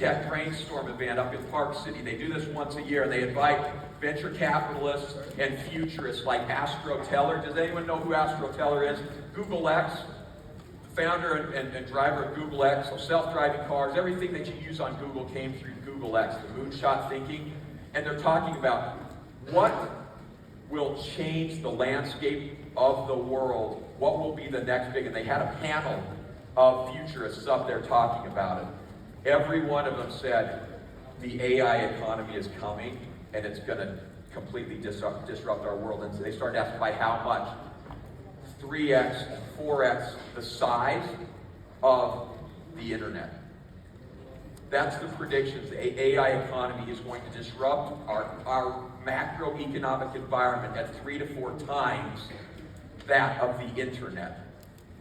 tech brainstorm event up in Park City. They do this once a year, and they invite venture capitalists and futurists like Astro Teller. Does anyone know who Astro Teller is? Google X, the founder and driver of Google X, so self-driving cars, everything that you use on Google came through Google X, the moonshot thinking. And they're talking about what will change the landscape of the world, what will be the next big, and they had a panel of futurists up there talking about it. Every one of them said the AI economy is coming and it's going to completely disrupt our world. And so they started asking by how much? 3x, 4x the size of the internet. That's the predictions. The AI economy is going to disrupt our macroeconomic environment at 3 to 4 times that of the internet.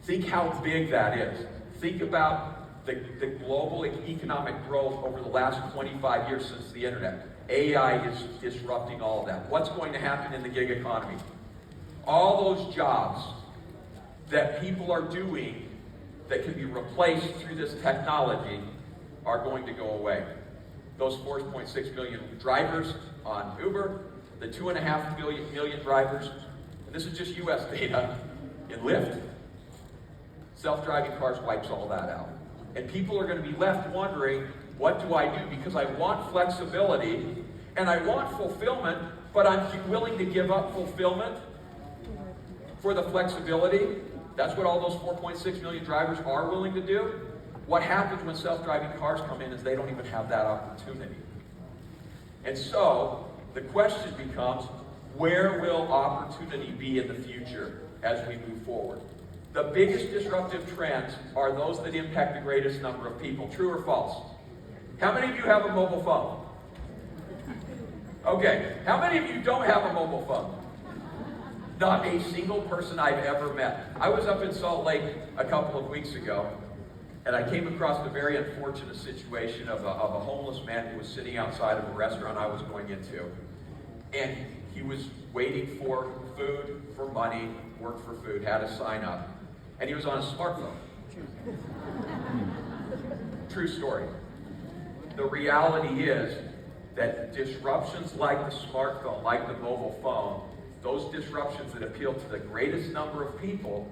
Think how big that is. Think about the global economic growth over the last 25 years since the internet. AI is disrupting all of that. What's going to happen in the gig economy? All those jobs that people are doing that can be replaced through this technology are going to go away. Those 4.6 million drivers on Uber, the 2.5 million drivers, and this is just US data, in Lyft, self-driving cars wipes all that out. And people are going to be left wondering, what do I do? Because I want flexibility and I want fulfillment, but I'm willing to give up fulfillment for the flexibility. That's what all those 4.6 million drivers are willing to do. What happens when self-driving cars come in is they don't even have that opportunity. And so the question becomes, where will opportunity be in the future as we move forward? The biggest disruptive trends are those that impact the greatest number of people. True or false? How many of you have a mobile phone? Okay. How many of you don't have a mobile phone? Not a single person I've ever met. I was up in Salt Lake a couple of weeks ago, and I came across the very unfortunate situation of a homeless man who was sitting outside of a restaurant I was going into. And he was waiting for food, for money, work for food, had to sign up. And he was on a smartphone. True story. The reality is that disruptions like the smartphone, like the mobile phone, those disruptions that appeal to the greatest number of people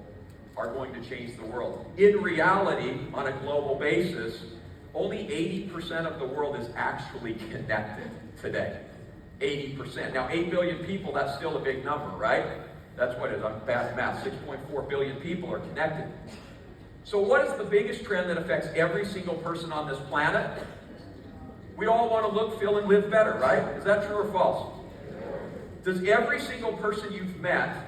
are going to change the world. In reality, on a global basis, only 80% of the world is actually connected today. 80%. Now, 8 billion people, that's still a big number, right? That's what it is. I'm bad at math. 6.4 billion people are connected. So what is the biggest trend that affects every single person on this planet? We all want to look, feel, and live better, right? Is that true or false? Does every single person you've met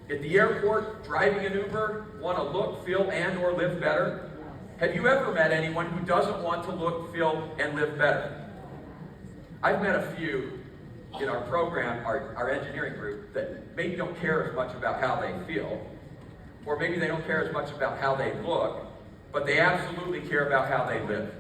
at the airport, driving an Uber, want to look, feel, and or live better? Have you ever met anyone who doesn't want to look, feel, and live better? I've met a few in our program, our engineering group, that maybe don't care as much about how they feel, or maybe they don't care as much about how they look, but they absolutely care about how they live.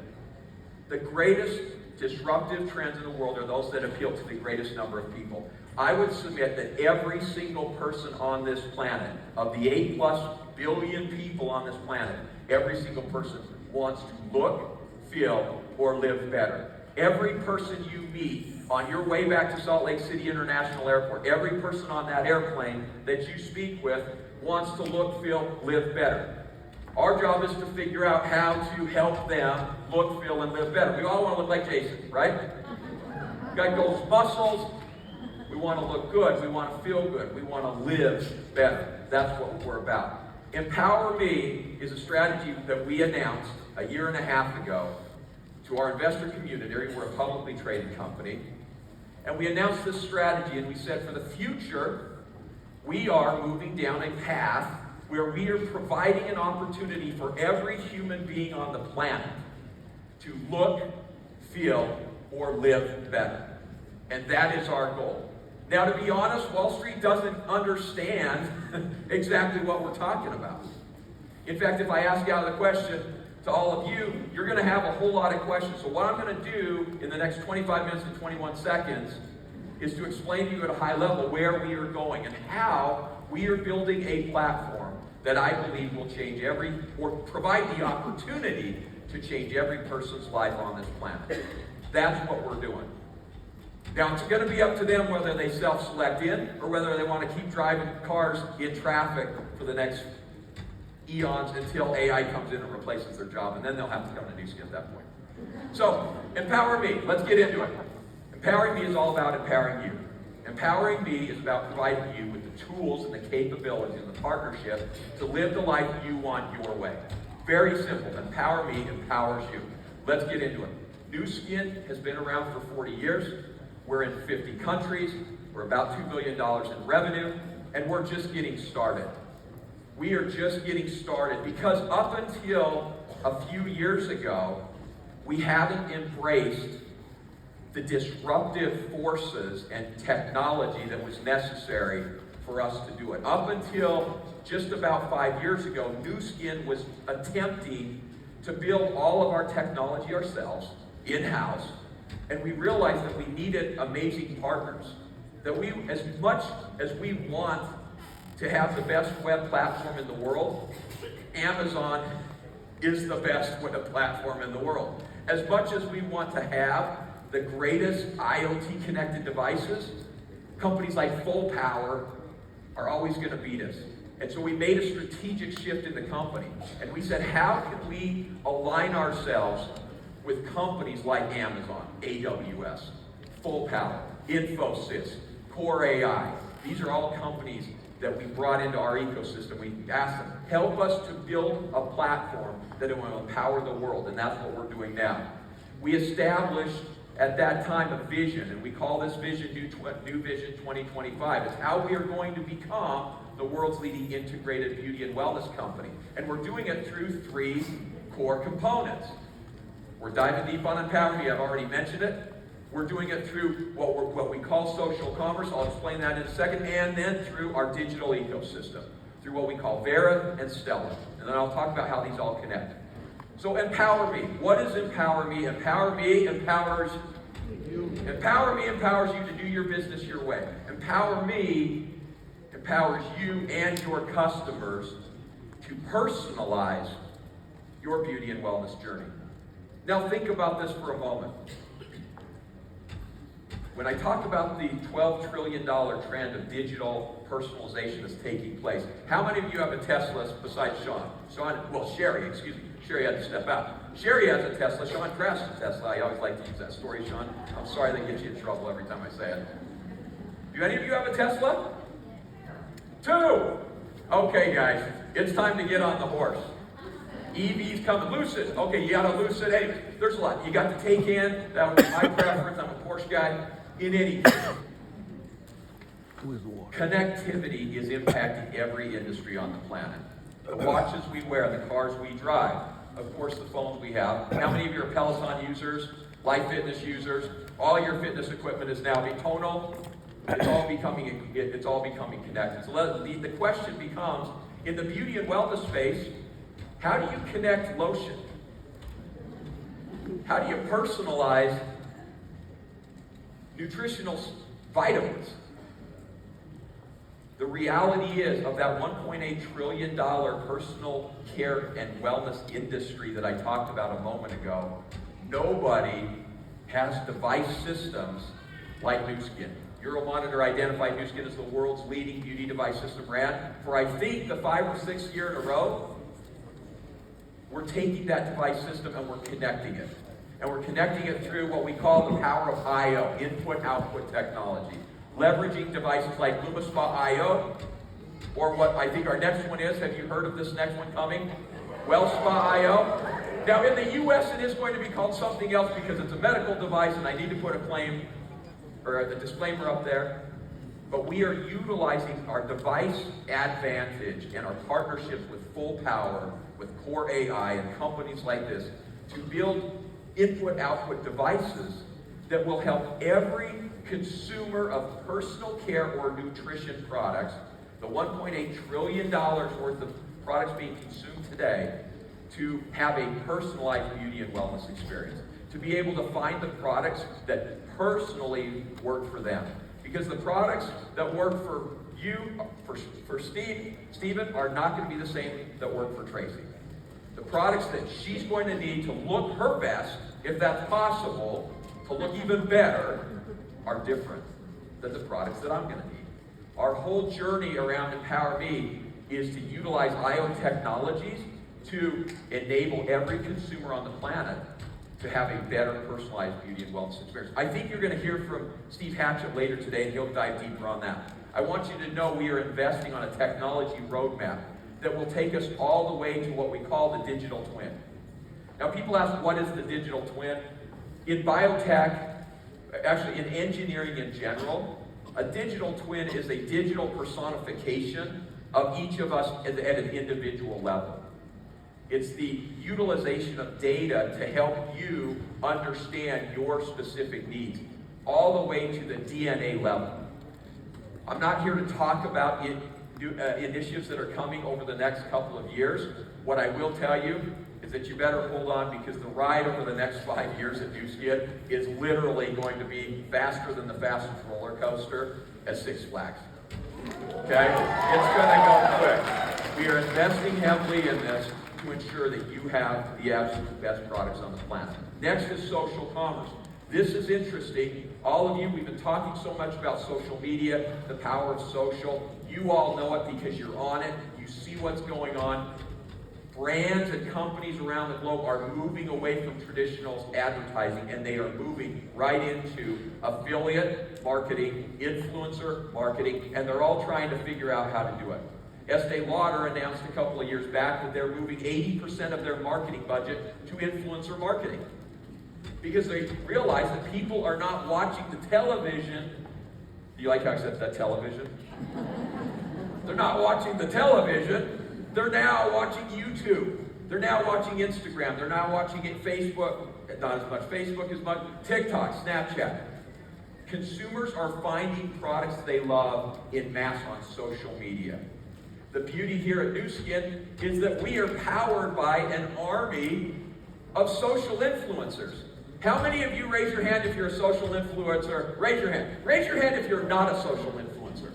The greatest disruptive trends in the world are those that appeal to the greatest number of people. I would submit that every single person on this planet, of the 8+ billion people on this planet, every single person wants to look, feel, or live better. Every person you meet on your way back to Salt Lake City International Airport, every person on that airplane that you speak with wants to look, feel, live better. Our job is to figure out how to help them look, feel, and live better. We all want to look like Jason, right? We got those muscles. We want to look good. We want to feel good. We want to live better. That's what we're about. Empower Me is a strategy that we announced a year and a half ago to our investor community. We're a publicly traded company. And we announced this strategy, and we said for the future, we are moving down a path where we are providing an opportunity for every human being on the planet to look, feel, or live better. And that is our goal. Now, to be honest, Wall Street doesn't understand exactly what we're talking about. In fact, if I ask out the question to all of you, you're going to have a whole lot of questions. So what I'm going to do in the next 25 minutes and 21 seconds is to explain to you at a high level where we are going and how we are building a platform that I believe will change or provide the opportunity to change every person's life on this planet. That's what we're doing. Now, it's going to be up to them whether they self-select in or whether they want to keep driving cars in traffic for the next eons until AI comes in and replaces their job, and then they'll have to come to NuSkin at that point. So, empower me. Let's get into it. Empowering me is all about empowering you. Empowering me is about providing you with the tools and the capabilities and the partnership to live the life you want your way. Very simple. Empower me empowers you. Let's get into it. NuSkin has been around for 40 years. We're in 50 countries. We're about $2 billion in revenue, and we're just getting started. We are just getting started because up until a few years ago, we haven't embraced the disruptive forces and technology that was necessary for us to do it. Up until just about 5 years ago, NuSkin was attempting to build all of our technology ourselves, in-house, and we realized that we needed amazing partners. That we, as much as we want to have the best web platform in the world, Amazon is the best web platform in the world. As much as we want to have the greatest IoT connected devices, companies like Full Power are always going to beat us. And so we made a strategic shift in the company. And we said, how can we align ourselves with companies like Amazon, AWS, Full Power, Infosys, Core AI. These are all companies that we brought into our ecosystem. We asked them, help us to build a platform that will empower the world, and that's what we're doing now. We established at that time a vision, and we call this vision New Vision 2025. It's how we are going to become the world's leading integrated beauty and wellness company. And we're doing it through 3 core components. We're diving deep on empowering me. I've already mentioned it. We're doing it through what we call social commerce. I'll explain that in a second. And then through our digital ecosystem, through what we call Vera and Stella. And then I'll talk about how these all connect. So empower me. What is empower me? Empower me empowers you. Empower me empowers you to do your business your way. Empower me empowers you and your customers to personalize your beauty and wellness journey. Now think about this for a moment. When I talk about the $12 trillion trend of digital personalization that's taking place, how many of you have a Tesla besides Sean? Sherry, excuse me. Sherry had to step out. Sherry has a Tesla. Sean crashed a Tesla. I always like to use that story, Sean. I'm sorry that gets you in trouble every time I say it. Do any of you have a Tesla? 2. Okay, guys, it's time to get on the horse. EVs coming. Lucid. Okay, you got a Lucid. Hey, there's a lot. You got the Taycan. That was my preference. I'm a Porsche guy. In any case, connectivity is impacting every industry on the planet. The watches we wear, the cars we drive, of course the phones we have. How many of you are Peloton users, Life Fitness users? All your fitness equipment is now tonal. It's all becoming connected. So the question becomes, in the beauty and wellness space, how do you connect lotion? How do you personalize nutritional vitamins? The reality is, of that $1.8 trillion personal care and wellness industry that I talked about a moment ago, nobody has device systems like NuSkin. Euromonitor identified NuSkin as the world's leading beauty device system brand. For I think the 5 or 6 year in a row, we're taking that device system and we're connecting it. And we're connecting it through what we call the power of I/O, input-output technology. Leveraging devices like LumiSpa I/O, or what I think our next one is. Have you heard of this next one coming? WellSpa I/O. Now in the US it is going to be called something else because it's a medical device, and I need to put a claim, or a disclaimer up there. But we are utilizing our device advantage and our partnerships with Full Power, with Core AI and companies like this to build input-output devices that will help every consumer of personal care or nutrition products, the $1.8 trillion worth of products being consumed today, to have a personalized beauty and wellness experience. To be able to find the products that personally work for them. Because the products that work for you, for Stephen, are not going to be the same that work for Tracy. The products that she's going to need to look her best, if that's possible, to look even better, are different than the products that I'm going to need. Our whole journey around Empower Me is to utilize IO technologies to enable every consumer on the planet to have a better personalized beauty and wellness experience. I think you're going to hear from Steve Hatchett later today, and he'll dive deeper on that. I want you to know we are investing on a technology roadmap that will take us all the way to what we call the digital twin. Now, people ask, what is the digital twin? In biotech, actually in engineering in general, a digital twin is a digital personification of each of us at an individual level. It's the utilization of data to help you understand your specific needs, all the way to the DNA level. I'm not here to talk about initiatives that are coming over the next couple of years. What I will tell you is that you better hold on, because the ride over the next 5 years at NuSkin is literally going to be faster than the fastest roller coaster at Six Flags. Okay? It's going to go quick. We are investing heavily in this to ensure that you have the absolute best products on the planet. Next is social commerce. This is interesting. All of you, we've been talking so much about social media, the power of social. You all know it because you're on it. You see what's going on. Brands and companies around the globe are moving away from traditional advertising, and they are moving right into affiliate marketing, influencer marketing, and they're all trying to figure out how to do it. Estee Lauder announced a couple of years back that they're moving 80% of their marketing budget to influencer marketing, because they realize that people are not watching the television. Do you like how I said that, television? They're not watching the television. They're now watching YouTube. They're now watching Instagram. They're now watching it Facebook. Not as much Facebook as much. TikTok, Snapchat. Consumers are finding products they love in mass on social media. The beauty here at NuSkin is that we are powered by an army of social influencers. How many of you, raise your hand if you're a social influencer? Raise your hand. Raise your hand if you're not a social influencer.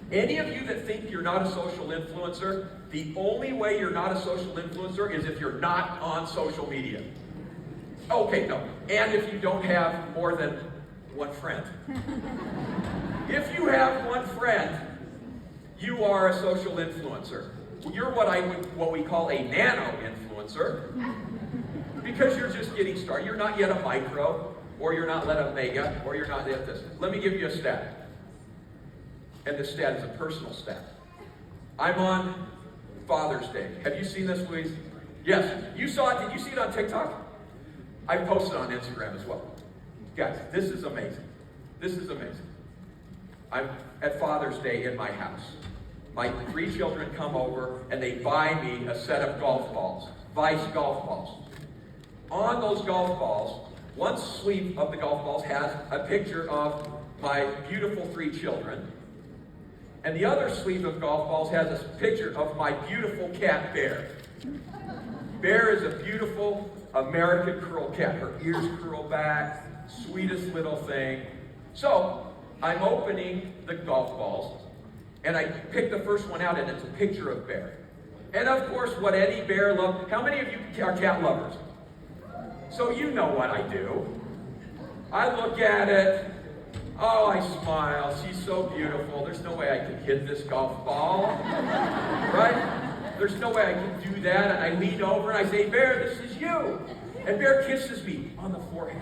Any of you that think you're not a social influencer, the only way you're not a social influencer is if you're not on social media. Okay, no. And if you don't have more than one friend. If you have one friend, you are a social influencer. You're what we call a nano influencer, because you're just getting started. You're not yet a micro, or you're not yet a mega, or you're not yet this. Let me give you a stat. And this stat is a personal stat. I'm on Father's Day. Have you seen this, Louise? Yes. You saw it. Did you see it on TikTok? I posted on Instagram as well. Guys, this is amazing. This is amazing. I'm at Father's Day in my house. My 3 children come over and they buy me a set of golf balls, Vice golf balls. On those golf balls, one sleeve of the golf balls has a picture of my beautiful 3 children. And the other sleeve of golf balls has a picture of my beautiful cat, Bear. Bear is a beautiful American curl cat. Her ears curl back, sweetest little thing. So, I'm opening the golf balls, and I pick the first one out, and it's a picture of Bear. And of course, what any bear loves, how many of you are cat lovers? So you know what I do. I look at it. Oh, I smile. She's so beautiful. There's no way I can hit this golf ball. Right? There's no way I can do that. And I lean over and I say, Bear, this is you. And Bear kisses me on the forehead.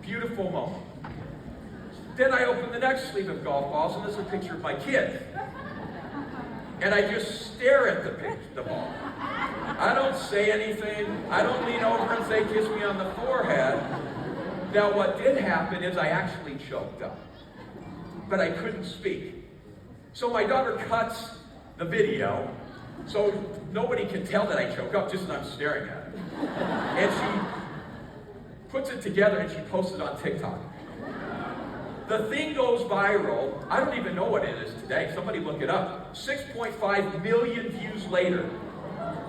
Beautiful moment. Then I open the next sleeve of golf balls, and there's a picture of my kid. And I just stare at the ball. I don't say anything. I don't lean over and say, kiss me on the forehead. Now, what did happen is I actually choked up, but I couldn't speak. So my daughter cuts the video, so nobody can tell that I choke up, just as I'm staring at it. And she puts it together and she posts it on TikTok. The thing goes viral. I don't even know what it is today. Somebody look it up. 6.5 million views later.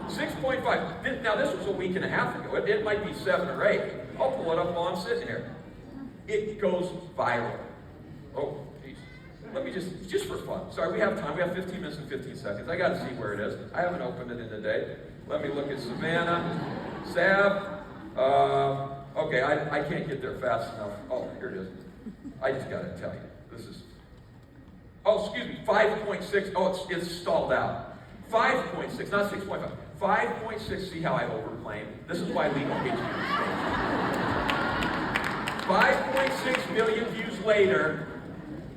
6.5. Now, this was a week and a half ago. It might be 7 or 8. I'll pull it up while I'm sitting here. It goes viral. Oh, geez. let me just for fun. Sorry, we have time. We have 15 minutes and 15 seconds. I got to see where it is. I haven't opened it in a day. Let me look at Savannah. Sav. Okay, I can't get there fast enough. Oh, here it is. I just got to tell you. This is, oh, excuse me, 5.6. Oh, it's stalled out. 5.6, not 6.5. 5.6, see how I overclaim? This is why legal hates me. 5.6 million views later,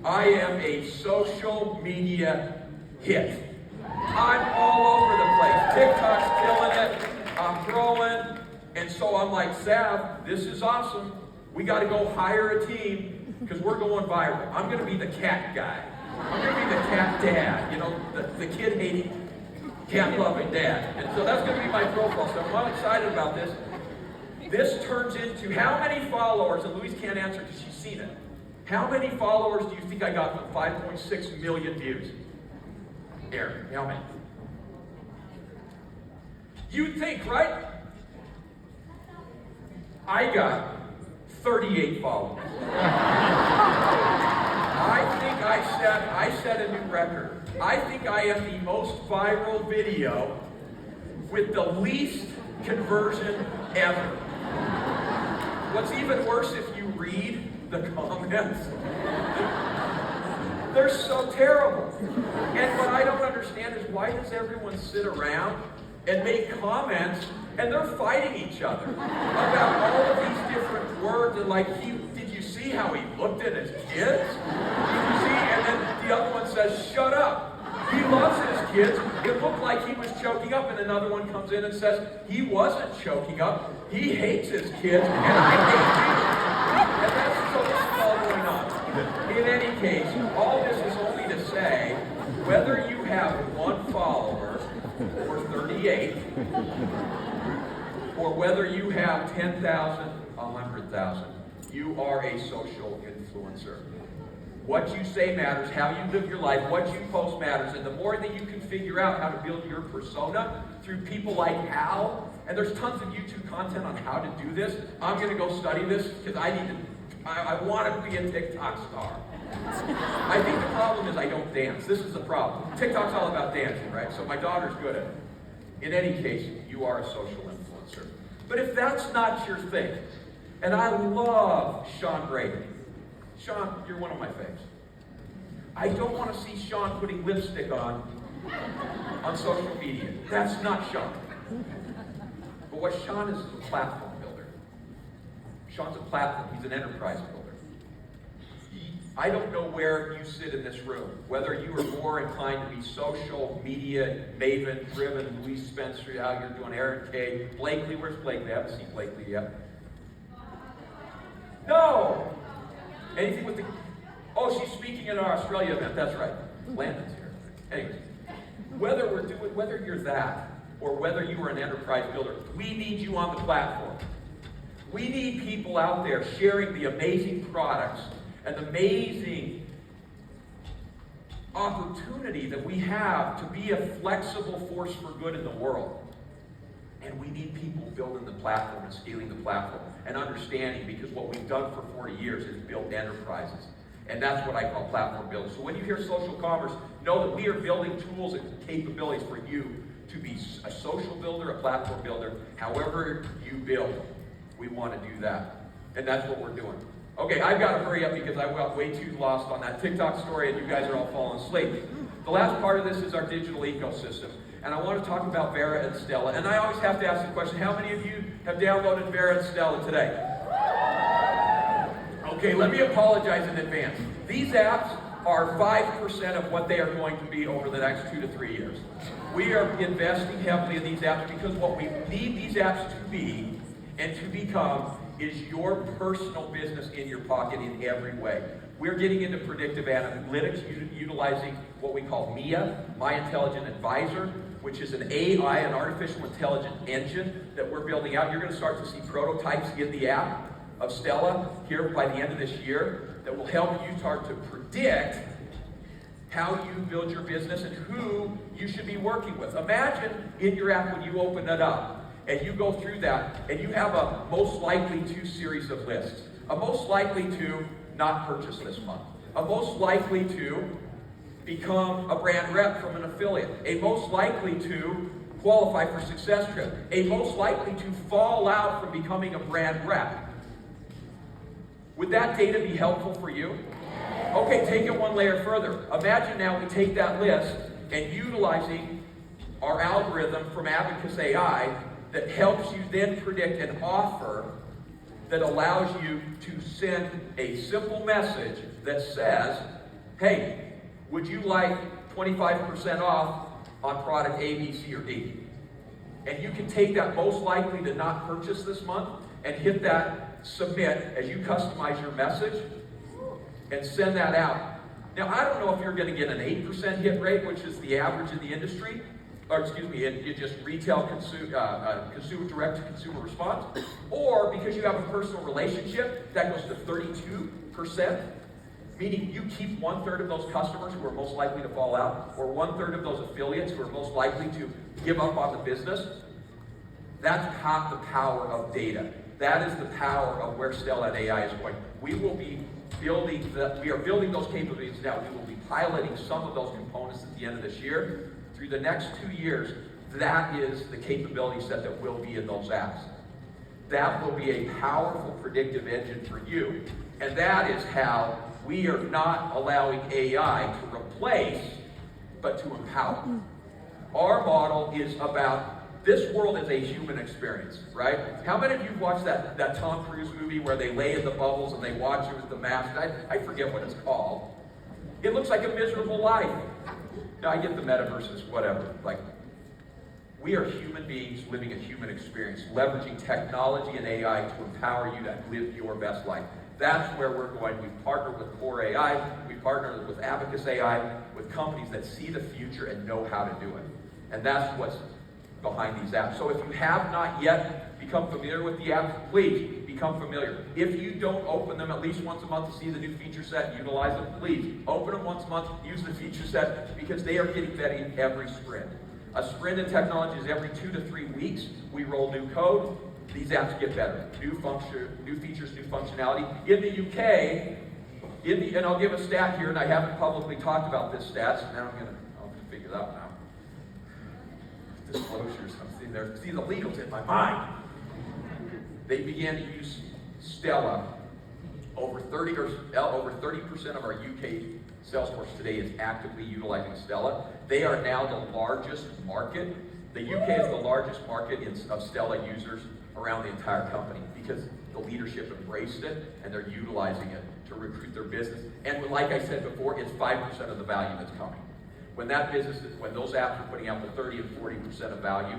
I am a social media hit. I'm all over the place. TikTok's killing it. I'm growing. And so I'm like, Sav, this is awesome. We got to go hire a team because we're going viral. I'm going to be the cat guy. I'm going to be the cat dad. You know, the kid hating, cat loving dad. And so that's going to be my profile. So I'm excited about this. This turns into how many followers, and Louise can't answer because she's seen it. How many followers do you think I got from 5.6 million views? Aaron, how many? You'd think, right? I got 38 followers. I think I set a new record. I think I am the most viral video with the least conversion ever. What's even worse, if you read the comments, they're so terrible. And what I don't understand is, why does everyone sit around and make comments and they're fighting each other about all of these different words? And like, did you see how he looked at his kids? Did you see? And then the other one says, shut up. He loves his kids. It looked like he was choking up. And another one comes in and says, he wasn't choking up. He hates his kids, and I hate you. And that's so this is all going on. In any case, all this is only to say, whether you have one follower or 38, or whether you have 10,000, 100,000, you are a social influencer. What you say matters, how you live your life, what you post matters, and the more that you can figure out how to build your persona through people like Al, and there's tons of YouTube content on how to do this. I'm going to go study this because I want to be a TikTok star. I think the problem is I don't dance. This is the problem. TikTok's all about dancing, right? So my daughter's good at it. In any case, you are a social influencer. But if that's not your thing, and I love Sean Brady. Sean, you're one of my faves. I don't want to see Sean putting lipstick on social media. That's not Sean. But what Sean is a platform builder. Sean's a platform. He's an enterprise builder. I don't know where you sit in this room, whether you are more inclined to be social media maven, driven, Louise Spencer, how you're doing, Aaron K. Blakely, where's Blakely? I haven't seen Blakely yet. No! Anything with the... Oh, she's speaking at our Australia event. That's right. Landon's here. Anyways, whether you're that, or whether you are an enterprise builder, we need you on the platform. We need people out there sharing the amazing products and the amazing opportunity that we have to be a flexible force for good in the world. And we need people building the platform and scaling the platform and understanding, because what we've done for 40 years is build enterprises. And that's what I call platform building. So when you hear social commerce, know that we are building tools and capabilities for you to be a social builder, a platform builder. However you build, we want to do that. And that's what we're doing. Okay, I've got to hurry up because I got way too lost on that TikTok story and you guys are all falling asleep. The last part of this is our digital ecosystem. And I want to talk about Vera and Stella. And I always have to ask the question, how many of you have downloaded Vera and Stella today? Okay, let me apologize in advance. These apps are 5% of what they are going to be over the next 2 to 3 years. We are investing heavily in these apps because what we need these apps to be and to become is your personal business in your pocket in every way. We're getting into predictive analytics, utilizing what we call MIA, My Intelligent Advisor, which is an AI, an artificial intelligence engine that we're building out. You're going to start to see prototypes in the app of Stella here by the end of this year that will help you start to predict how you build your business and who you should be working with. Imagine in your app when you open it up and you go through that and you have a most likely to series of lists. A most likely to not purchase this month. a most likely to become a brand rep from an affiliate, a most likely to qualify for Success Trip, a most likely to fall out from becoming a brand rep. Would that data be helpful for you? Okay, take it one layer further. Imagine now we take that list and utilizing our algorithm from Abacus AI that helps you then predict an offer that allows you to send a simple message that says, hey, would you like 25% off on product A, B, C, or D? And you can take that most likely to not purchase this month and hit that submit as you customize your message and send that out. Now, I don't know if you're going to get an 8% hit rate, which is the average in the industry, or excuse me, in just retail consumer direct-to-consumer response, or because you have a personal relationship, that goes to 32%, meaning you keep 1/3 of those customers who are most likely to fall out, or 1/3 of those affiliates who are most likely to give up on the business. That's half the power of data. That is the power of where Stella AI is going. We are building those capabilities now. We will be piloting some of those components at the end of this year. Through the next 2 years, that is the capability set that will be in those apps. That will be a powerful predictive engine for you. And that is how we are not allowing AI to replace, but to empower. Our model is about, this world is a human experience, right? How many of you watched that Tom Cruise movie where they lay in the bubbles and they watch it with the mask? I forget what it's called. It looks like a miserable life. Now, I get the metaverses, whatever. Like, we are human beings living a human experience, leveraging technology and AI to empower you to live your best life. That's where we're going. We've partnered with Core AI. We've partnered with Abacus AI, with companies that see the future and know how to do it. And that's what's behind these apps. So if you have not yet become familiar with the apps, please become familiar. If you don't open them at least once a month to see the new feature set and utilize them, please open them once a month, use the feature set, because they are getting better every sprint. A sprint in technology is every 2 to 3 weeks. We roll new code. These apps get better. New features, new functionality. In the UK, and I'll give a stat here, and I haven't publicly talked about this stat, so now I'll figure that one out. Disclosures, I'm sitting there. See, the legal's in my mind. They began to use Stella. Over 30% of our UK sales force today is actively utilizing Stella. They are now the largest market. The UK is the largest market of Stella users around the entire company because the leadership embraced it and they're utilizing it to recruit their business. And like I said before, it's 5% of the value that's coming. When those apps are putting out the 30 and 40% of value,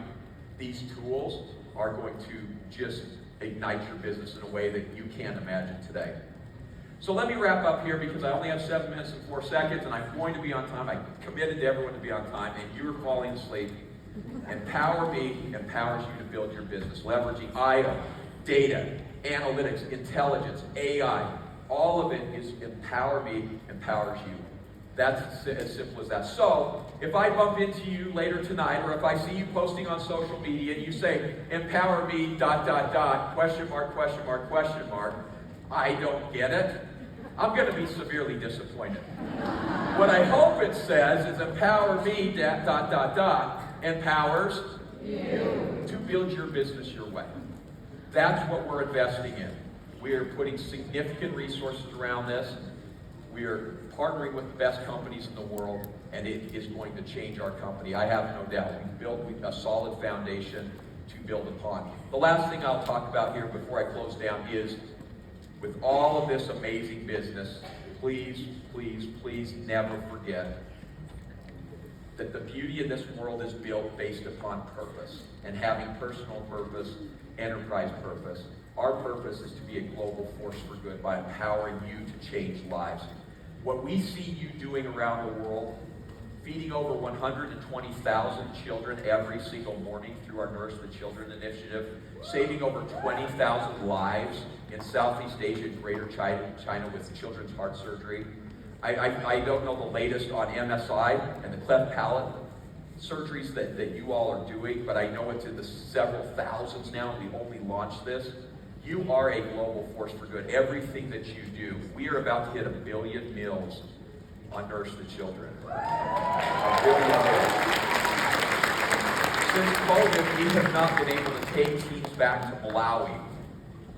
these tools are going to just ignite your business in a way that you can't imagine today. So let me wrap up here because I only have 7 minutes and 4 seconds and I'm going to be on time. I committed to everyone to be on time and you are falling asleep. Empower Me empowers you to build your business, leveraging IO, data, analytics, intelligence, AI. All of it is Empower Me empowers you. That's as simple as that. So, if I bump into you later tonight, or if I see you posting on social media and you say, empower me, ... question mark, question mark, question mark, I don't get it, I'm going to be severely disappointed. What I hope it says is empower me, ... empowers you to build your business your way. That's what we're investing in. We are putting significant resources around this. We are partnering with the best companies in the world, and it is going to change our company. I have no doubt. We've built a solid foundation to build upon. The last thing I'll talk about here before I close down is, with all of this amazing business, please, please, please never forget that the beauty of this world is built based upon purpose, and having personal purpose, enterprise purpose. Our purpose is to be a global force for good by empowering you to change lives. What we see you doing around the world, feeding over 120,000 children every single morning through our Nourish the Children initiative, saving over 20,000 lives in Southeast Asia and Greater China with children's heart surgery. I don't know the latest on MSI and the cleft palate surgeries that you all are doing, but I know it's in the several thousands now. We only launched this. You are a global force for good. Everything that you do. We are about to hit 1 billion meals on Nurse the Children. 1 billion meals. Since COVID, we have not been able to take teams back to Malawi.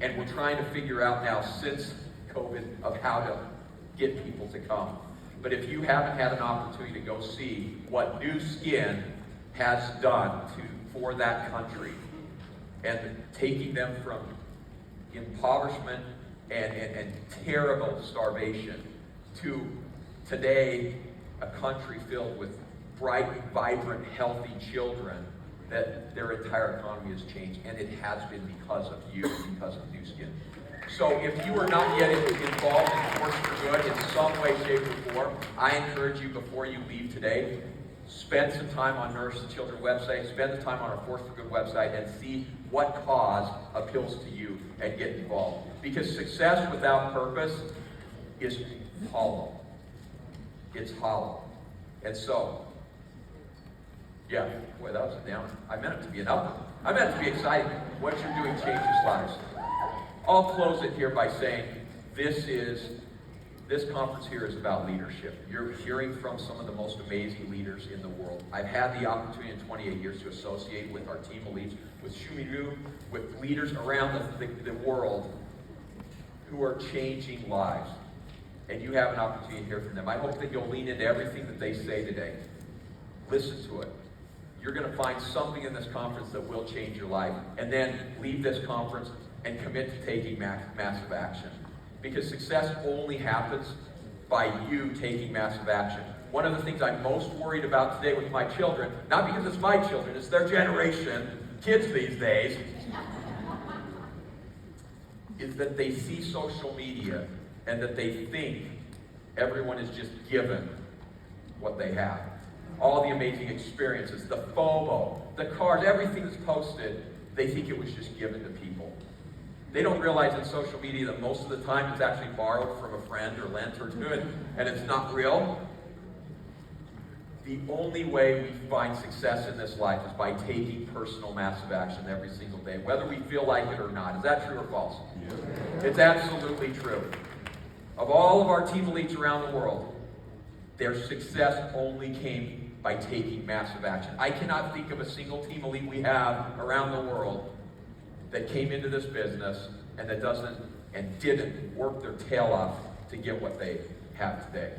And we're trying to figure out now, since COVID, of how to get people to come. But if you haven't had an opportunity to go see what NuSkin has done for that country, and taking them from impoverishment and terrible starvation to today a country filled with bright, vibrant, healthy children, that their entire economy has changed, and it has been because of you, because of NuSkin. So if you are not yet involved in Force for Good in some way, shape, or form, I encourage you, before you leave today, spend some time on Nurse the Children website, spend the time on our Force for Good website, and see what cause appeals to you and get involved. Because success without purpose is hollow. It's hollow. And so, yeah, boy, that was a downer. I meant it to be an upper. I meant it to be exciting. What you're doing changes lives. I'll close it here by saying this conference here is about leadership. You're hearing from some of the most amazing leaders in the world. I've had the opportunity in 28 years to associate with our team elites, with Shumiru, with leaders around the world who are changing lives. And you have an opportunity to hear from them. I hope that you'll lean into everything that they say today. Listen to it. You're going to find something in this conference that will change your life. And then leave this conference and commit to taking massive action. Because success only happens by you taking massive action. One of the things I'm most worried about today with my children, not because it's my children, it's their generation, kids these days, is that they see social media and that they think everyone is just given what they have. All the amazing experiences, the FOMO, the cars, everything that's posted, they think it was just given to people. They don't realize in social media that most of the time it's actually borrowed from a friend or lent or good, and it's not real. The only way we find success in this life is by taking personal massive action every single day, whether we feel like it or not. Is that true or false? Yeah. It's absolutely true. Of all of our team elites around the world, their success only came by taking massive action. I cannot think of a single team elite we have around the world that came into this business and that didn't work their tail off to get what they have today.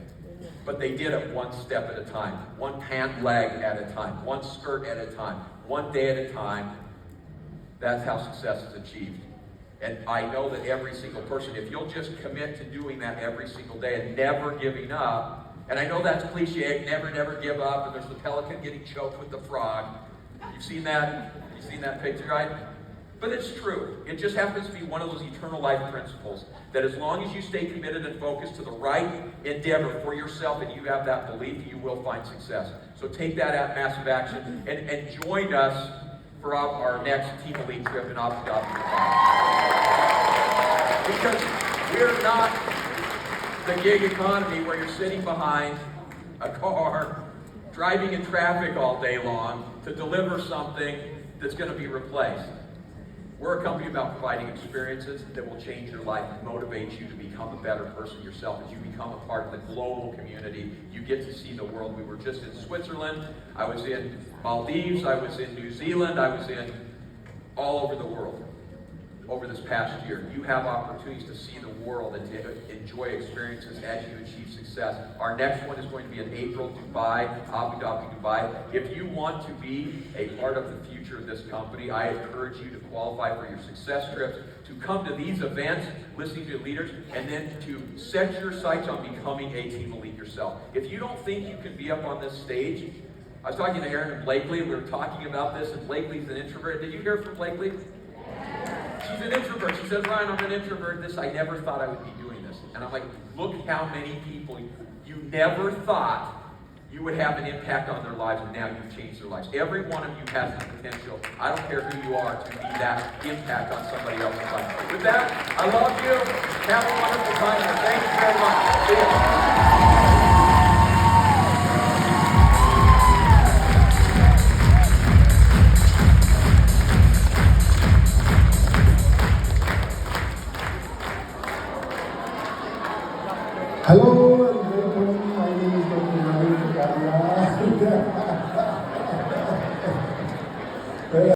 But they did it one step at a time, one pant leg at a time, one skirt at a time, one day at a time. That's how success is achieved. And I know that every single person, if you'll just commit to doing that every single day and never giving up, and I know that's cliche, never give up, and there's the pelican getting choked with the frog. You've seen that? You've seen that picture, right? But it's true. It just happens to be one of those eternal life principles that as long as you stay committed and focused to the right endeavor for yourself and you have that belief, you will find success. So take that at massive action and join us for our next Team Elite trip in Abu Dhabi. Because we're not the gig economy where you're sitting behind a car, driving in traffic all day long to deliver something that's going to be replaced. We're a company about providing experiences that will change your life and motivate you to become a better person yourself. As you become a part of the global community, you get to see the world. We were just in Switzerland. I was in Maldives. I was in New Zealand. I was in all over the world over this past year. You have opportunities to see the world and to enjoy experiences as you achieve success. Our next one is going to be in April, Dubai, Abu Dhabi, Dubai. If you want to be a part of the future of this company, I encourage you to qualify for your success trips, to come to these events, listening to leaders, and then to set your sights on becoming a team elite yourself. If you don't think you can be up on this stage, I was talking to Erin and Blakely, and we were talking about this, and Blakely's an introvert. Did you hear from Blakely? She's an introvert. She says, Ryan, I'm an introvert. I never thought I would be doing this. And I'm like, look how many people you never thought you would have an impact on their lives, and now you've changed their lives. Every one of you has the potential, I don't care who you are, to be that impact on somebody else's life. With that, I love you. Have a wonderful time. Thank you very much. See you.